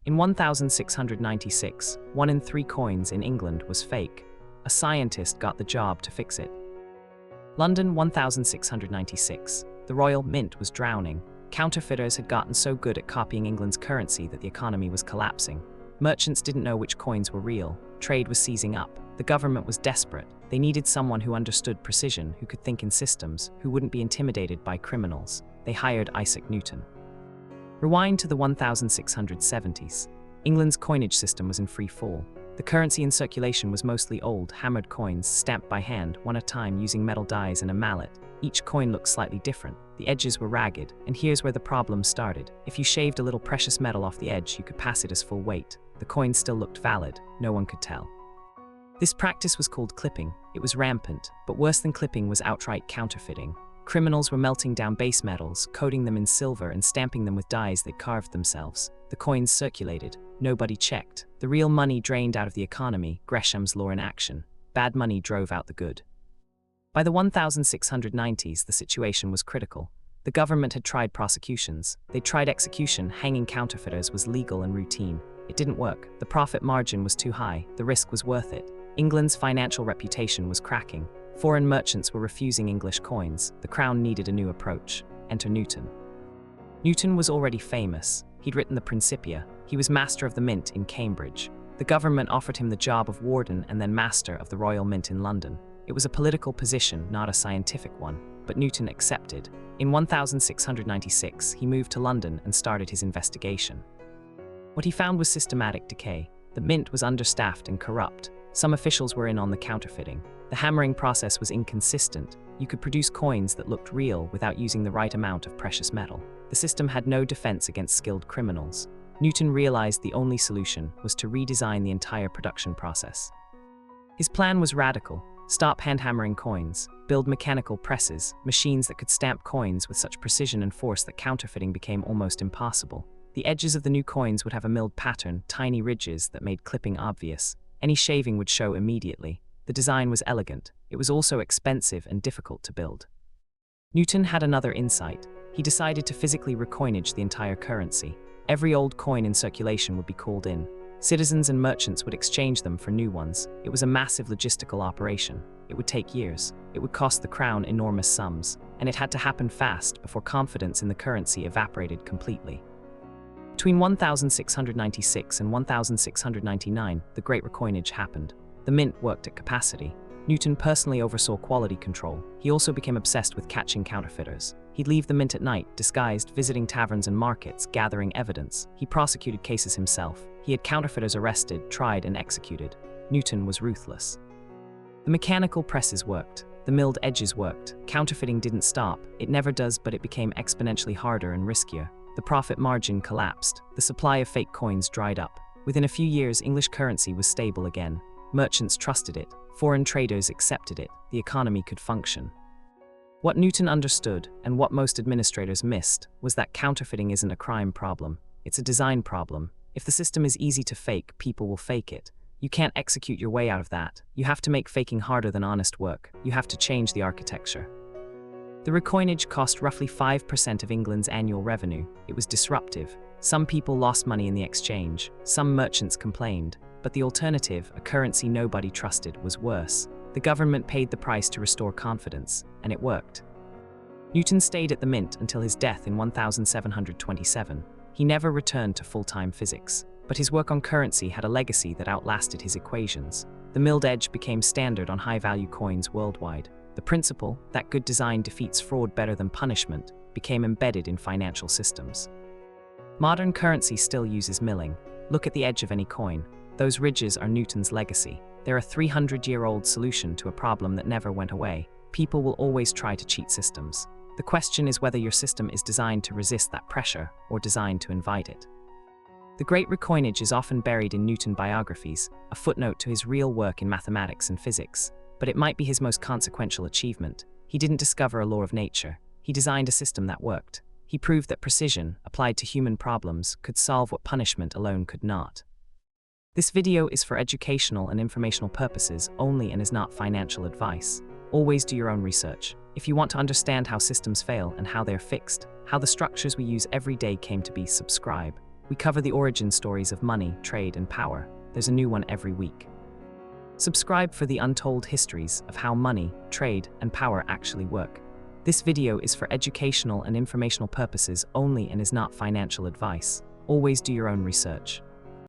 In 1696, 1 in 3 coins in England was fake. A scientist got the job to fix it. London, 1696. The Royal Mint was drowning. Counterfeiters had gotten so good at copying England's currency that the economy was collapsing. Merchants didn't know which coins were real. Trade was seizing up. The government was desperate. They needed someone who understood precision, who could think in systems, who wouldn't be intimidated by criminals. They hired Isaac Newton. Rewind to the 1670s. England's coinage system was in free fall. The currency in circulation was mostly old, hammered coins stamped by hand, one at a time using metal dies and a mallet. Each coin looked slightly different. The edges were ragged, and here's where the problem started. If you shaved a little precious metal off the edge, you could pass it as full weight. The coin still looked valid. No one could tell. This practice was called clipping. It was rampant, but worse than clipping was outright counterfeiting. Criminals were melting down base metals, coating them in silver and stamping them with dies they'd carved themselves. The coins circulated. Nobody checked. The real money drained out of the economy, Gresham's law in action. Bad money drove out the good. By the 1690s, the situation was critical. The government had tried prosecutions. They'd tried execution. Hanging counterfeiters was legal and routine. It didn't work. The profit margin was too high. The risk was worth it. England's financial reputation was cracking. Foreign merchants were refusing English coins. The crown needed a new approach. Enter Newton. Newton was already famous. He'd written the Principia. He was master of the mint in Cambridge. The government offered him the job of warden and then master of the Royal Mint in London. It was a political position, not a scientific one, but Newton accepted. In 1696, he moved to London and started his investigation. What he found was systematic decay. The mint was understaffed and corrupt. Some officials were in on the counterfeiting. The hammering process was inconsistent. You could produce coins that looked real without using the right amount of precious metal. The system had no defense against skilled criminals. Newton realized the only solution was to redesign the entire production process. His plan was radical. Stop hand-hammering coins, build mechanical presses, machines that could stamp coins with such precision and force that counterfeiting became almost impossible. The edges of the new coins would have a milled pattern, tiny ridges that made clipping obvious. Any shaving would show immediately. The design was elegant. It was also expensive and difficult to build. Newton had another insight. He decided to physically recoinage the entire currency. Every old coin in circulation would be called in. Citizens and merchants would exchange them for new ones. It was a massive logistical operation. It would take years. It would cost the crown enormous sums. And it had to happen fast before confidence in the currency evaporated completely. Between 1696 and 1699, the Great Recoinage happened. The mint worked at capacity. Newton personally oversaw quality control. He also became obsessed with catching counterfeiters. He'd leave the mint at night, disguised, visiting taverns and markets, gathering evidence. He prosecuted cases himself. He had counterfeiters arrested, tried, and executed. Newton was ruthless. The mechanical presses worked. The milled edges worked. Counterfeiting didn't stop. It never does, but it became exponentially harder and riskier. The profit margin collapsed. The supply of fake coins dried up. Within a few years, English currency was stable again. Merchants trusted it. Foreign traders accepted it. The economy could function. What Newton understood, and what most administrators missed, was that counterfeiting isn't a crime problem. It's a design problem. If the system is easy to fake, people will fake it. You can't execute your way out of that. You have to make faking harder than honest work. You have to change the architecture. The recoinage cost roughly 5% of England's annual revenue. It was disruptive. Some people lost money in the exchange. Some merchants complained. But the alternative, a currency nobody trusted, was worse. The government paid the price to restore confidence, and it worked. Newton stayed at the mint until his death in 1727. He never returned to full-time physics, but his work on currency had a legacy that outlasted his equations. The milled edge became standard on high-value coins worldwide. The principle that good design defeats fraud better than punishment became embedded in financial systems. Modern currency still uses milling. Look at the edge of any coin. Those ridges are Newton's legacy. They're a 300-year-old solution to a problem that never went away. People will always try to cheat systems. The question is whether your system is designed to resist that pressure or designed to invite it. The Great Recoinage is often buried in Newton biographies, a footnote to his real work in mathematics and physics. But it might be his most consequential achievement. He didn't discover a law of nature. He designed a system that worked. He proved that precision, applied to human problems, could solve what punishment alone could not. This video is for educational and informational purposes only and is not financial advice. Always do your own research. If you want to understand how systems fail and how they're fixed, how the structures we use every day came to be, subscribe. We cover the origin stories of money, trade, and power. There's a new one every week. Subscribe for the untold histories of how money, trade, and power actually work. This video is for educational and informational purposes only and is not financial advice. Always do your own research.